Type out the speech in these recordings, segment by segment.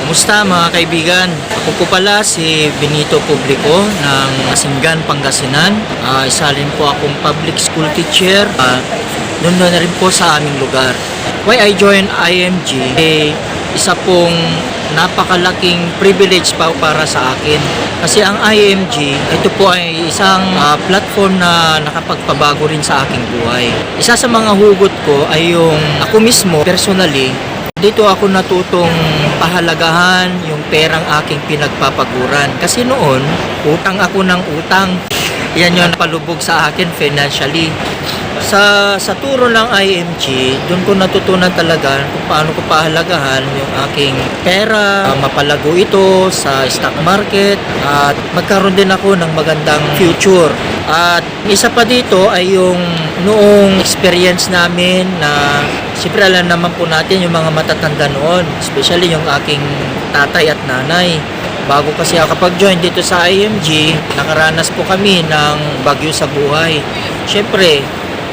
Kamusta mga kaibigan? Ako po pala si Benito Publico ng Singgan, Pangasinan. Isa rin po akong public school teacher. Doon na rin po sa aming lugar. Why I joined IMG? Isa pong napakalaking privilege pa para sa akin. Kasi ang IMG, ito po ay isang platform na nakapagpabago rin sa aking buhay. Isa sa mga hugot ko ay yung ako mismo, personally, dito ako natutong pahalagahan yung perang aking pinagpapaguran. Kasi noon, utang ako ng utang. Yan yung palubog sa akin financially. Sa turo ng IMG, doon ko natutunan talaga kung paano ko pahalagahan yung aking pera, mapalago ito sa stock market, at magkaroon din ako ng magandang future. At isa pa dito ay yung noong experience namin na siyempre alam naman po natin yung mga matatanda noon, especially yung aking tatay at nanay. Bago kasi ako kapag-join dito sa IMG, nakaranas po kami ng bagyo sa buhay. Siyempre,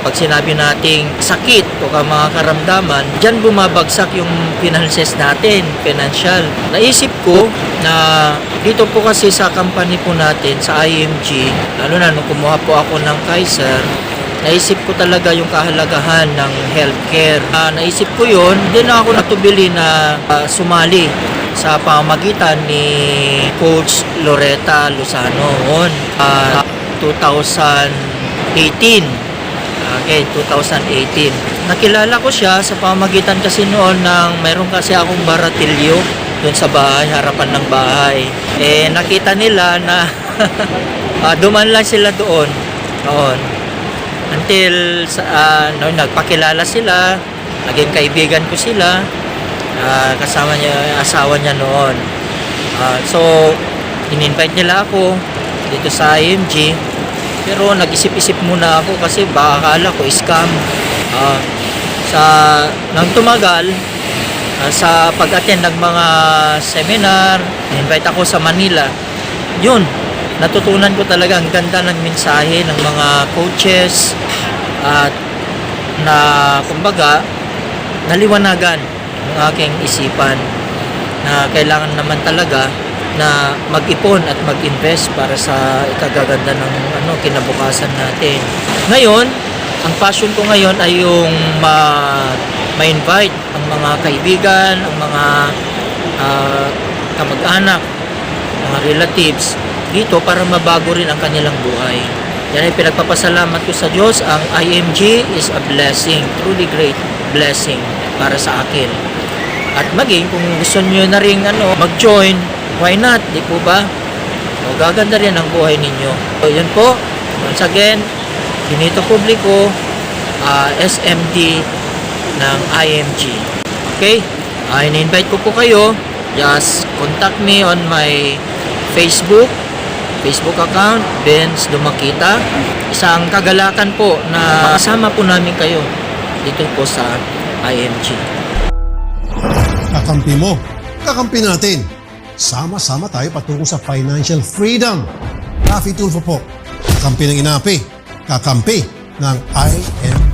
pag sinabi nating sakit o mga karamdaman, dyan bumabagsak yung finances natin, financial. Naisip ko na dito po kasi sa company po natin, sa IMG, lalo na nung kumuha po ako ng Kaiser, naisip ko talaga yung kahalagahan ng healthcare. Naisip ko yun, din ako natubili na sumali sa pamamagitan ni Coach Loretta Lozano noon, 2018. Okay, 2018. Nakilala ko siya sa pamamagitan kasi noon ng mayroon kasi akong baratilyo doon sa bahay, harapan ng bahay. Nakita nila na duman lang sila doon. Until nagpakilala sila, naging kaibigan ko sila, kasama niya, asawa niya noon. So, in-invite nila ako dito sa IMG. Pero nag-isip-isip muna ako kasi baka akala ko scam. Nang tumagal, sa pag-attend ng mga seminar, invite ako sa Manila. Yun, natutunan ko talaga ang ganda ng mensahe ng mga coaches at na kumbaga naliwanagan ng aking isipan na kailangan naman talaga na mag-ipon at mag-invest para sa ikagaganda ng kinabukasan natin. Ngayon, ang passion ko ngayon ay yung ma-invite ang mga kaibigan, ang mga kamag-anak, mga relatives dito para mabago rin ang kanilang buhay. Yan ay pinagpapasalamat ko sa Diyos. Ang IMG is a blessing, truly great blessing para sa akin. At maging kung gusto niyo na rin mag-join, why not? Di po ba? O, gaganda rin ang buhay ninyo. So, yun po. Once again, Benito Publico, SMD ng IMG. Okay? In-invite ko po kayo. Just contact me on my Facebook account, Benz Dumakita. Isang kagalakan po na kasama po namin kayo dito po sa IMG. Kakampi mo. Kakampi natin. Sama-sama tayo patungo sa financial freedom. Rafi Tulfo po, kakampi ng INAPI, kakampi ng IMG.